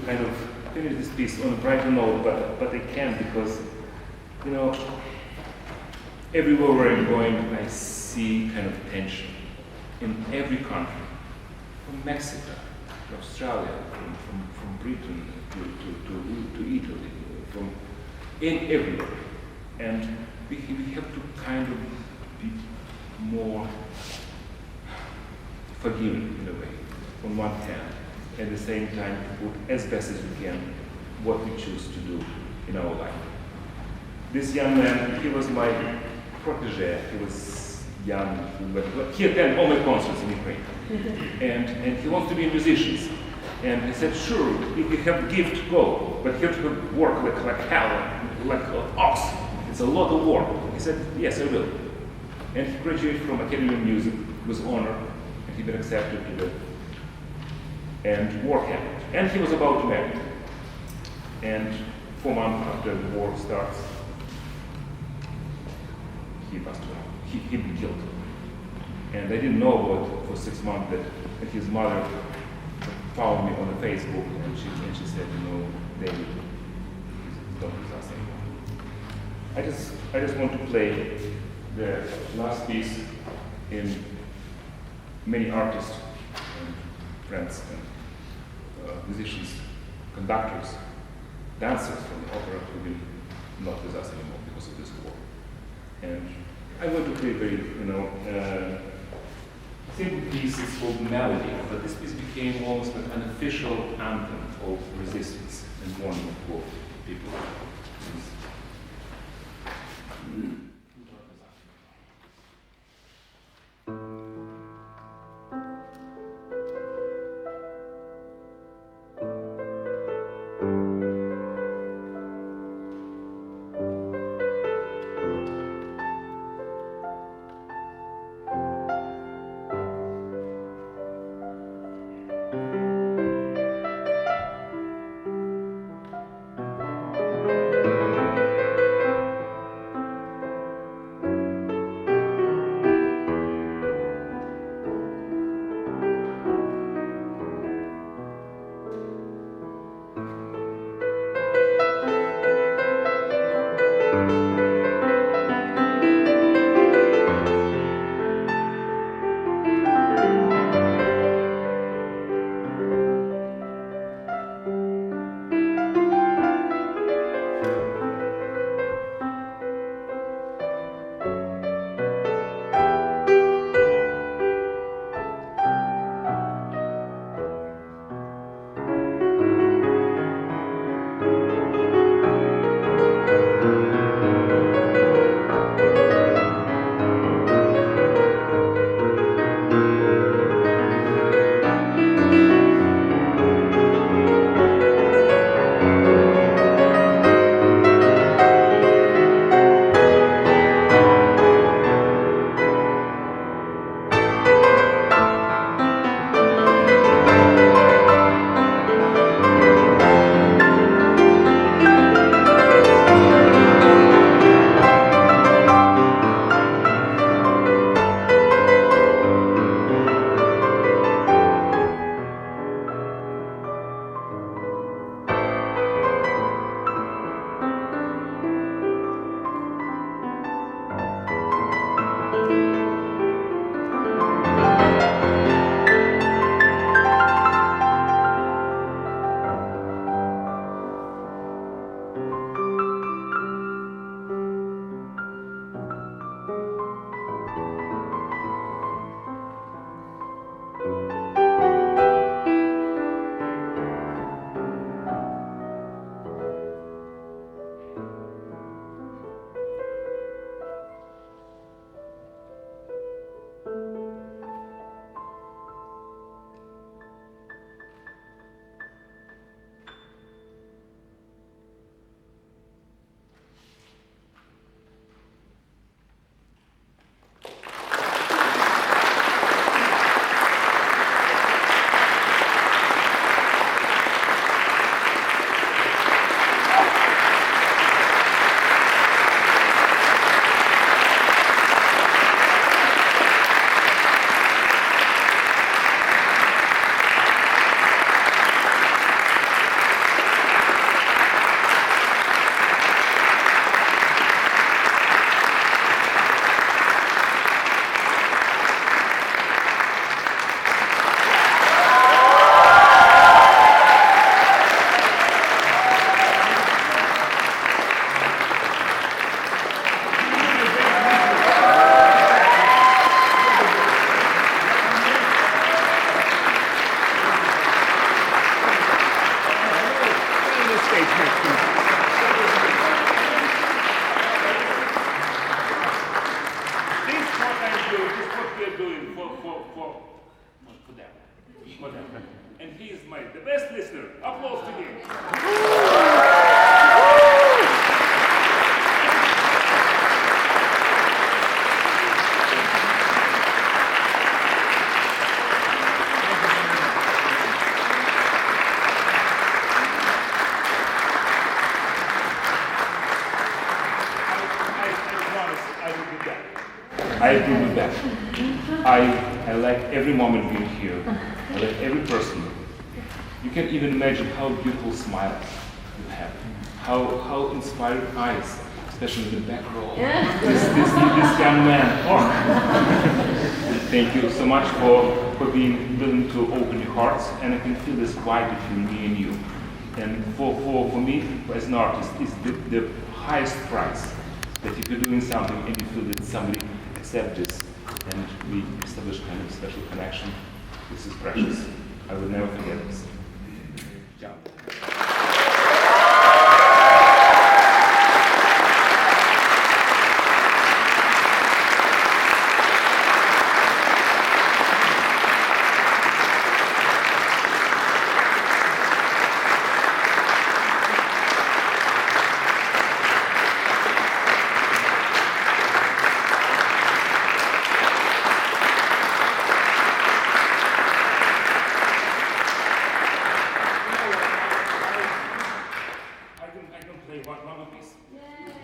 kind of finish this piece on a brighter note, but I can't because, you know, everywhere where I'm going, I see kind of tension in every country, from Mexico to Australia, from Britain to Italy, from everywhere. And we have to kind of be more forgiving in a way, on one hand, at the same time to put as best as we can what we choose to do in our life. This young man, he was my protege. He was young, but he attended all my concerts in Ukraine. and he wants to be a musician. And he said, sure, if you have gift, go, but you have to work like hell, like an ox. It's a lot of work. He said, yes, I will. And he graduated from Academy of Music with honor, and he been accepted to the and war happened. And he was about to marry. And 4 months after the war starts, he passed away. He'd been killed. And I didn't know about for 6 months that his mother found me on the Facebook, and she said, you know, David, he's not with us anymore. I just want to play the last piece in many artists and friends and musicians, conductors, dancers from the opera who will not with us anymore because of this war. And I'm going to play very, simple piece. It's called Melody, but this piece became almost an unofficial anthem of resistance and warning of poor people. for them. For them. And he is the best listener. Applause to him. I agree with that. I like every moment being here. I like every person. You can even imagine how beautiful smiles you have. How inspired eyes, especially in the back row. This young man. Oh. Thank you so much for being willing to open your hearts, and I can feel this vibe between me and you. And for me, as an artist, is the highest prize. That if you're doing something and you feel that somebody accepts this and we establish kind of special connection, this is precious. I will never forget this. Yeah.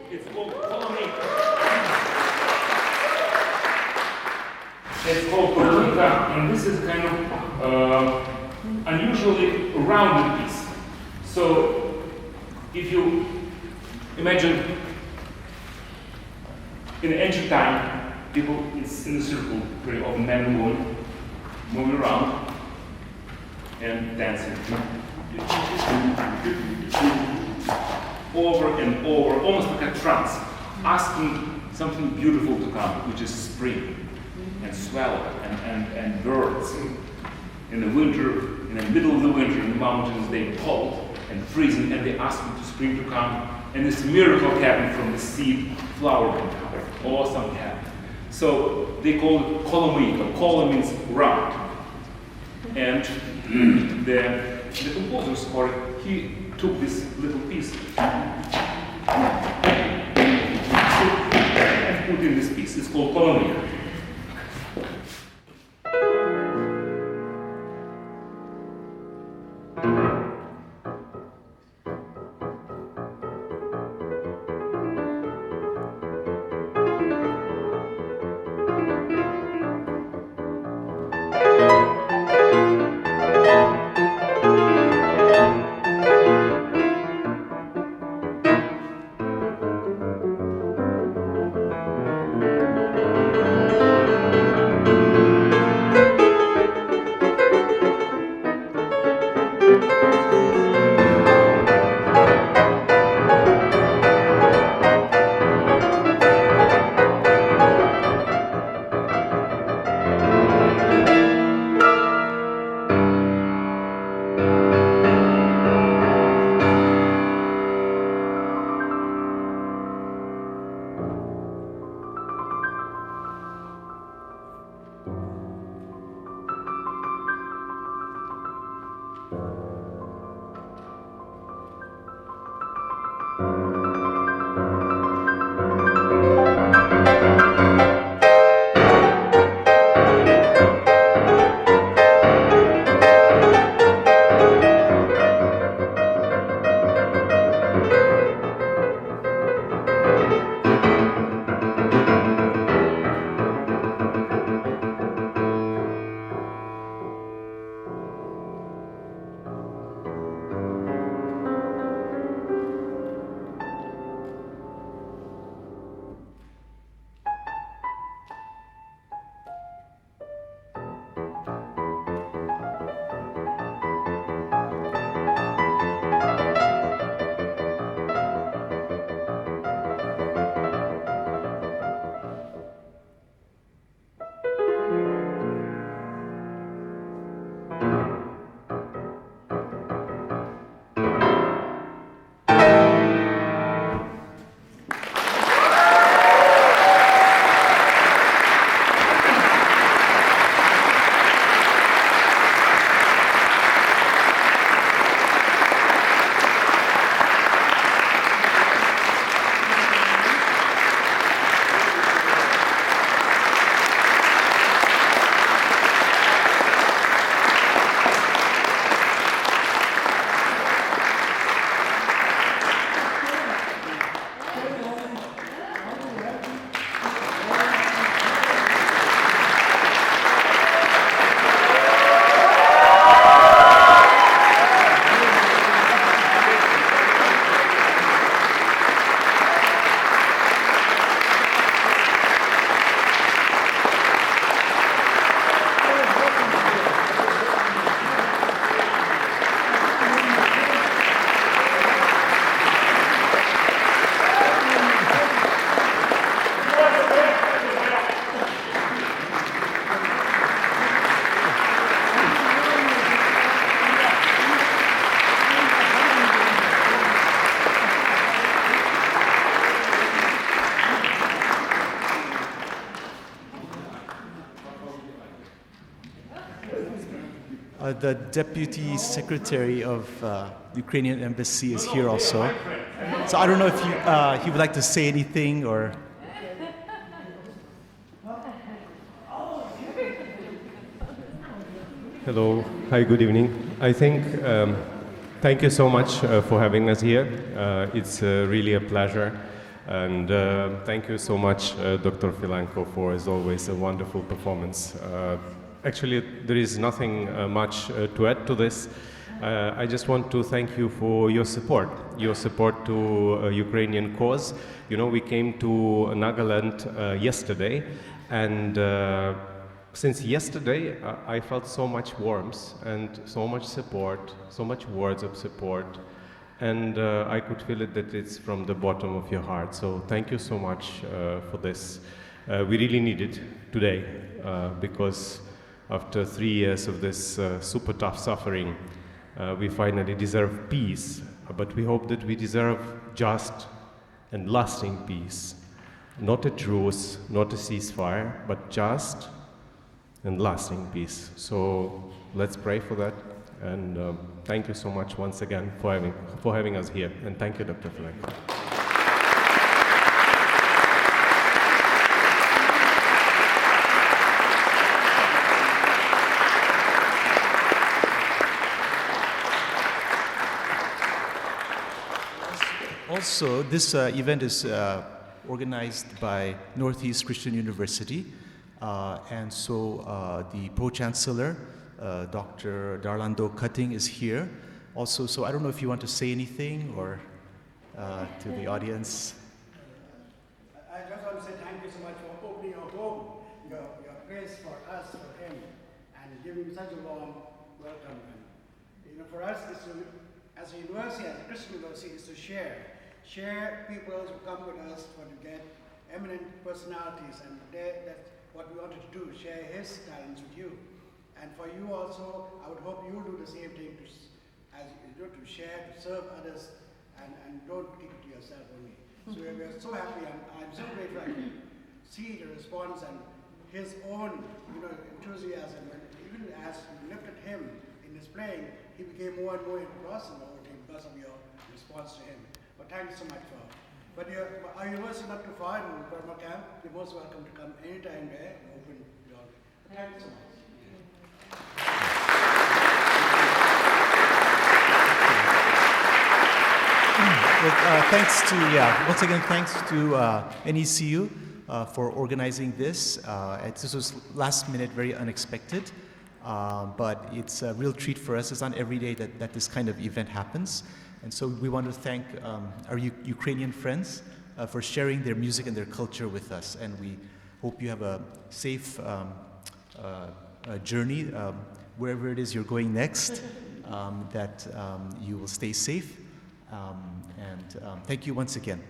It's called Colomika. It's called Colomika, and this is kind of unusually rounded piece. So, if you imagine in ancient time, people, it's in a circle, very often men and women, moving around and dancing. Over and over, almost like a trance, asking something beautiful to come, which is spring, and swallow, and birds. In the winter, in the middle of the winter, in the mountains, they cold and freezing, and they ask for spring to come, and this miracle happened from the seed, flower can come, or something happened. So they call it Colomika. Kolo means round. And the composer, or he took this little piece and put in this piece. It's called Colomika. The Deputy Secretary of the Ukrainian Embassy is here also. So I don't know if he would like to say anything or... Hello. Hi, good evening. I think, thank you so much for having us here. It's really a pleasure. And thank you so much, Dr. Filanko, for, as always, a wonderful performance. Actually, there is nothing much to add to this. I just want to thank you for your support to Ukrainian cause. You know, we came to Nagaland yesterday, and since yesterday, I felt so much warmth and so much support, so much words of support, and I could feel it that it's from the bottom of your heart. So thank you so much for this. We really need it today because after 3 years of this super tough suffering, we finally deserve peace, but we hope that we deserve just and lasting peace. Not a truce, not a ceasefire, but just and lasting peace. So let's pray for that. And thank you so much once again for having us here. And thank you, Dr. Filanko. Also, this event is organized by Northeast Christian University. And so the Pro-Chancellor, Dr. Darlando Cutting, is here. Also, so I don't know if you want to say anything or to the audience. I just want to say thank you so much for opening your home, your place for us, for him, and giving such a warm welcome. And, you know, for us, as a university, as a Christian university, is to share people who come with us to get eminent personalities, and that's what we wanted to do, share his talents with you. And for you also, I would hope you do the same thing as you do, to share, to serve others, and don't keep it to yourself only. So we are so happy, and I'm so grateful I can see the response and his own, enthusiasm. And even as you looked at him in his playing, he became more and more engrossing over him because of your response to him. But thank you so much for. But our university not too far in Burma camp. You're most welcome to come anytime there. Open your. Thank you so much. Once again, thanks to NECU for organizing this. This was last minute, very unexpected, but it's a real treat for us. It's not every day that this kind of event happens. And so we want to thank our Ukrainian friends for sharing their music and their culture with us. And we hope you have a safe journey wherever it is you're going next, that you will stay safe. And thank you once again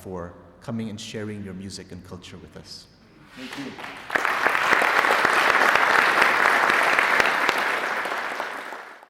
for coming and sharing your music and culture with us. Thank you.